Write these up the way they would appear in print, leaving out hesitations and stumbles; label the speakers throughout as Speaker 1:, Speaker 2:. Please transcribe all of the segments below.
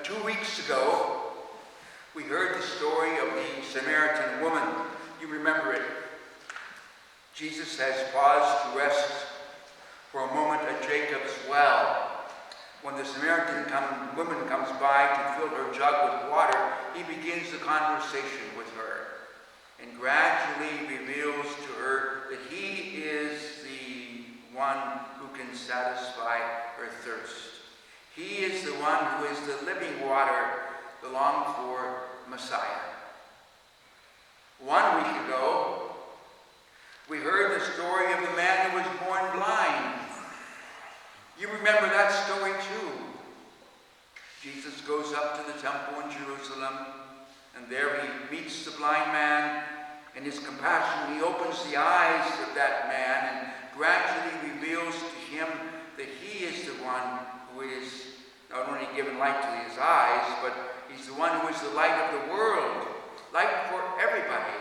Speaker 1: 2 weeks ago, we heard the story of the Samaritan woman. You remember it. Jesus has paused to rest for a moment at Jacob's well. When the Samaritan woman comes by to fill her jug with water, he begins the conversation with her and gradually reveals to her that he is the one who can satisfy her thirst. He is the one who is the living water, the longed-for Messiah. 1 week ago, we heard the story of the man who was born blind. You remember that story too. Jesus goes up to the temple in Jerusalem, and there he meets the blind man. In his compassion, he opens the eyes of that man and gradually reveals to him that he is the one who is not only given light to his eyes, but he's the one who is the light of the world, light for everybody.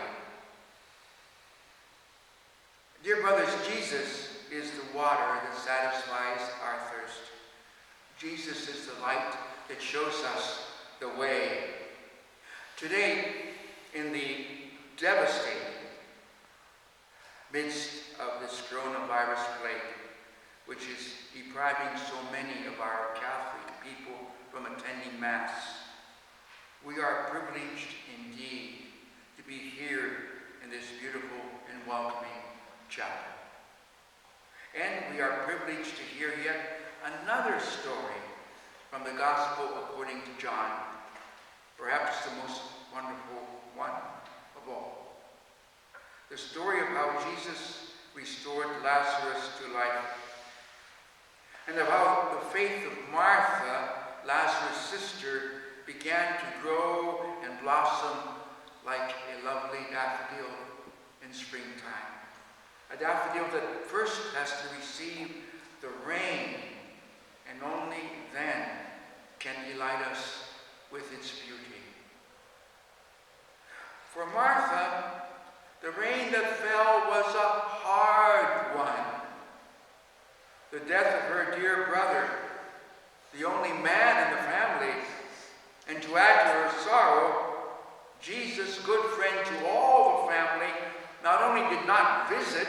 Speaker 1: Dear brothers, Jesus is the water that satisfies our thirst. Jesus is the light that shows us the way. Today, in the devastating midst of this coronavirus plague, which is depriving so many of our Catholic people from attending Mass, we are privileged indeed to be here in this beautiful and welcoming chapel. And we are privileged to hear yet another story from the Gospel according to John, perhaps the most wonderful one of all. The story of how Jesus restored Lazarus to life, and of how the faith of Martha, Lazarus' sister, began to grow and blossom like a lovely daffodil in springtime. A daffodil that first has to receive the rain, and only then can delight us with its beauty. For Martha, the rain that fell was a hard one. The death of her dear brother, the only man in the family, and to add to her sorrow, Jesus, good friend to all the family, not only did not visit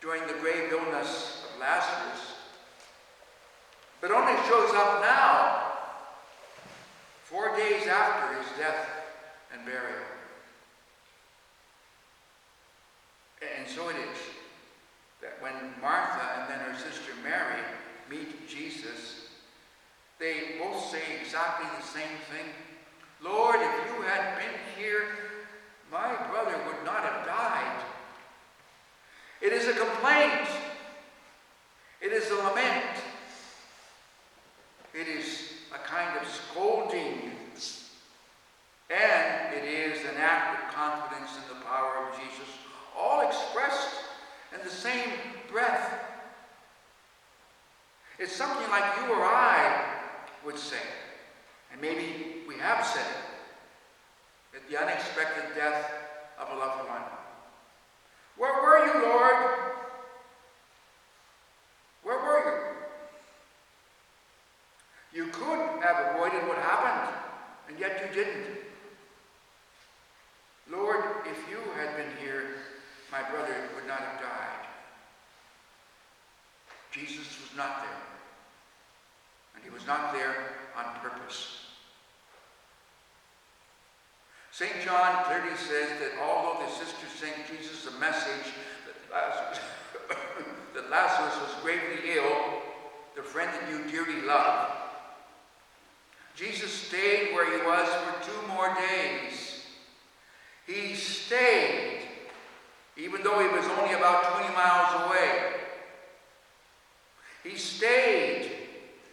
Speaker 1: during the grave illness of Lazarus, but only shows up now, 4 days after his death and burial. And so it is that when Martha and then her sister Mary meet Jesus, they both say exactly the same thing. Lord, if you had been here, my brother would not have died. It is a complaint. It is a lament. It is a kind of scolding. And it is an act of confidence in the power of Jesus, all expressed in the same breath. It's something like you or I would say, and maybe we have said it, at the unexpected death of a loved one. Where were you, Lord? Where were you? You could have avoided what happened, and yet you didn't. Lord, if you had been here, my brother would not have died. Jesus was not there. And he was not there on purpose. St. John clearly says that although the sisters sent Jesus a message that Lazarus was gravely ill, the friend that you dearly love, Jesus stayed where he was for 2 more days. He stayed, even though he was only about 20 miles away. He stayed,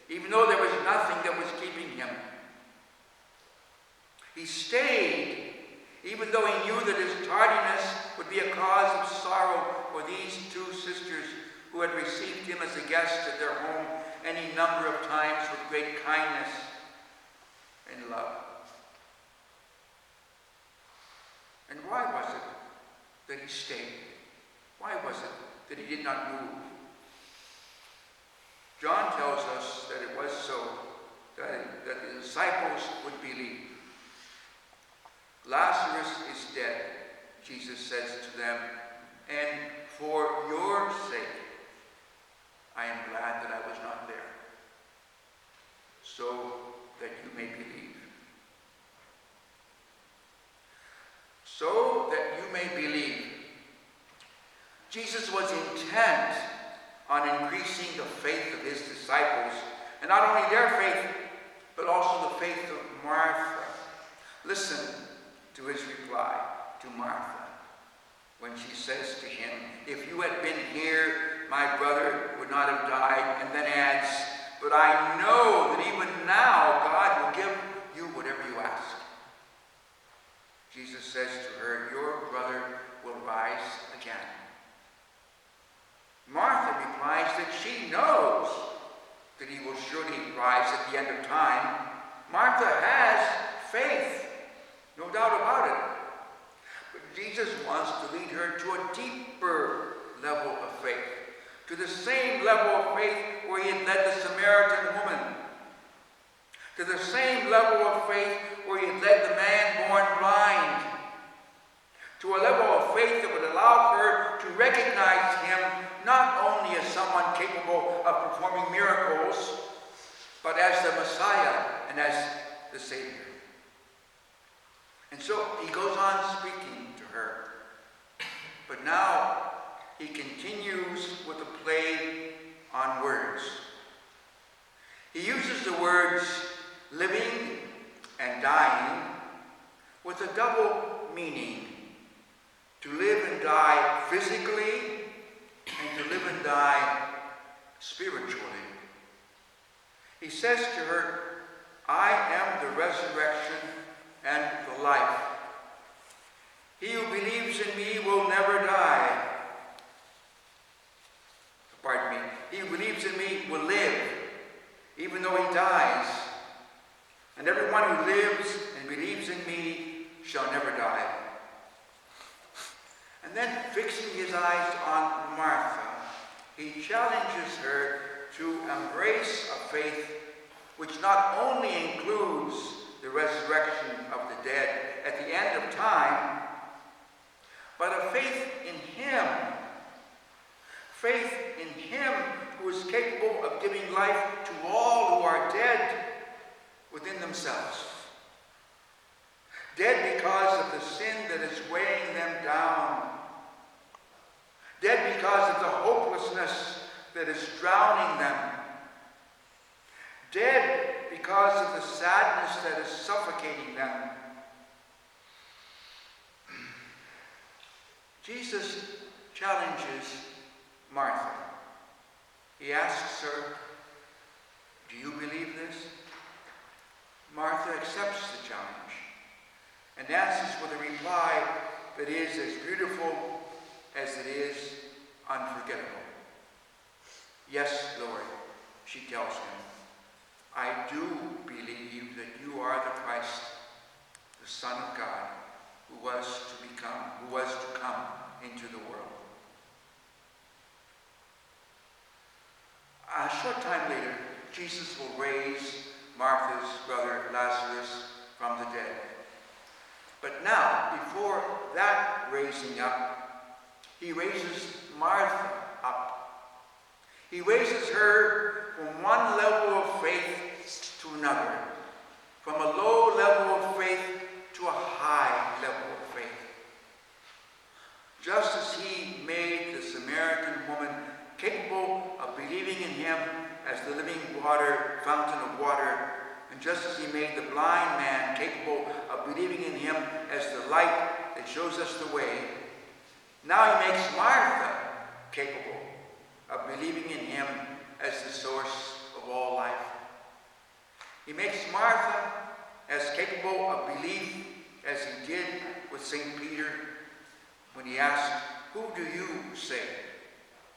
Speaker 1: even though there was nothing that was keeping him. He stayed, even though he knew that his tardiness would be a cause of sorrow for these 2 sisters who had received him as a guest at their home any number of times with great kindness and love. And why was it that he stayed? Why was it that he did not move? John tells us that it was so that the disciples would believe. Lazarus is dead, Jesus says to them, and for your sake, I am glad that I was not there, so that you may believe. So that you may believe. Jesus was intent on increasing the faith of his disciples, and not only their faith, but also the faith of Martha. Listen to his reply to Martha when she says to him, "If you had been here, my brother would not have died," and then adds, "But I know that even now God will give you whatever you ask." Jesus says to her, "Your brother will rise again." Martha replies that she knows that he will surely rise at the end of time. Martha has faith, no doubt about it. But Jesus wants to lead her to a deeper level of faith, to the same level of faith where he had led the Samaritan woman, to the same level of faith where he had led the man born blind, to a level of faith that would allow her to recognize him not only as someone capable of performing miracles, but as the Messiah and as the Savior. And so he goes on speaking to her. But now he continues with a play on words. He uses the words living and dying with a double meaning. To live and die physically, and to live and die spiritually. He says to her, "I am the resurrection and the life. He who believes in me will never die. Pardon me. He who believes in me will live, even though he dies. And everyone who lives and believes in me shall never die." And then, fixing his eyes on Martha, he challenges her to embrace a faith which not only includes the resurrection of the dead at the end of time, but a faith in him. Faith in him who is capable of giving life to all who are dead within themselves. Dead because of the sin that is weighing them down. Dead because of the hopelessness that is drowning them. Dead because of the sadness that is suffocating them. Jesus challenges Martha. He asks her, "Do you believe this?" Martha accepts the challenge and answers with a reply that is as beautiful as it is unforgettable. "Yes, Lord," she tells him, "I do believe that you are the Christ, the Son of God, who was to come into the world." A short time later, Jesus will raise Martha's brother Lazarus from the dead. But now, before that raising up, he raises Martha up. He raises her from one level of faith to another, from a low level of faith to a high level of faith. Just as he made the Samaritan woman capable of believing in him as the living fountain of water, and just as he made the blind man capable of believing in him as the light that shows us the way, now he makes Martha capable of believing in him as the source of all life. He makes Martha as capable of belief as he did with St. Peter when he asked, "Who do you say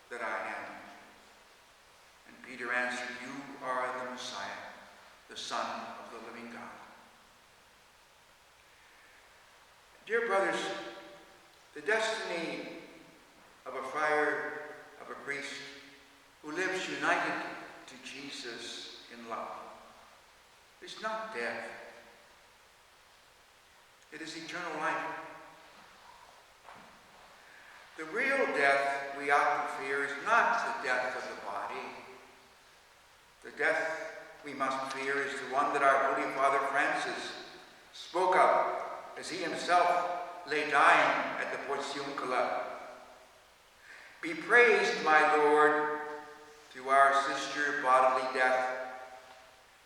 Speaker 1: that I am?" And Peter answered, "You are the Messiah, the Son of the living God." Dear brothers, the destiny of a friar, of a priest, who lives united to Jesus in love, is not death. It is eternal life. The real death we ought to fear is not the death of the body. The death we must fear is the one that our Holy Father Francis spoke of as he himself lay dying at the Porciuncula. Be praised, my Lord, through our sister bodily death,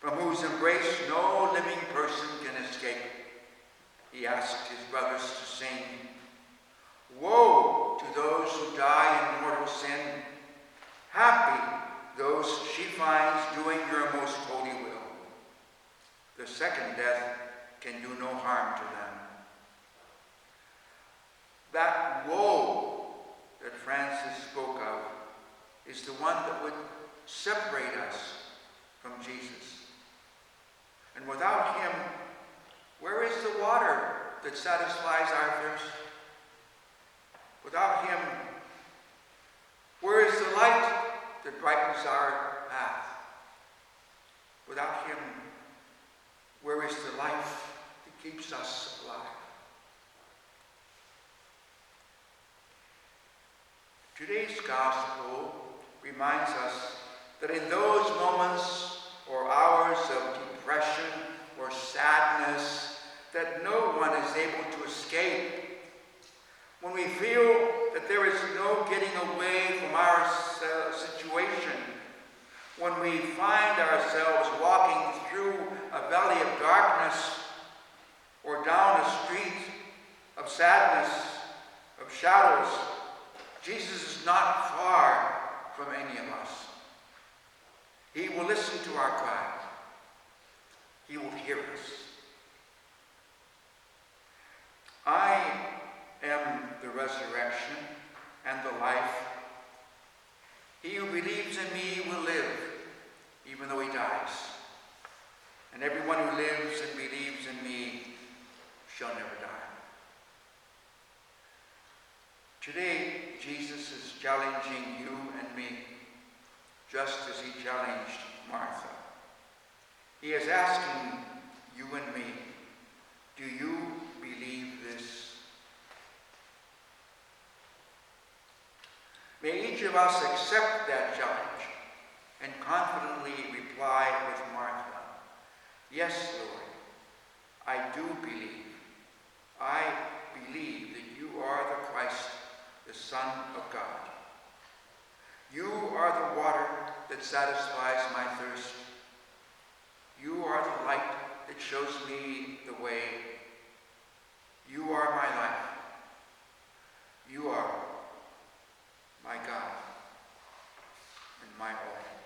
Speaker 1: from whose embrace no living person can escape. He asked his brothers to sing. Woe to those who die in mortal sin. Happy those she finds doing your most holy will. The second death can do no harm to them. That woe that Francis spoke of is the one that would separate us from Jesus. And without him, where is the water that satisfies our thirst? Without him, where is the light that brightens our path? Without him, where is the life that keeps us alive? Today's gospel reminds us that in those moments or hours of depression or sadness that no one is able to escape, when we feel that there is no getting away from our situation, when we find ourselves walking through a valley of darkness or down a street of sadness, of shadows, Jesus is not far from any of us. He will listen to our cry. He will hear us. I am the resurrection and the life. He who believes in me will live, even though he dies. And everyone who lives and believes in me shall never die. Today, Jesus is challenging you and me, just as he challenged Martha. He is asking you and me, do you believe this? May each of us accept that challenge and confidently reply with Martha, yes, Lord, I do believe. I believe that you are the Christ, the Son of God. You are the water that satisfies my thirst. You are the light that shows me the way. You are my life. You are my God and my all.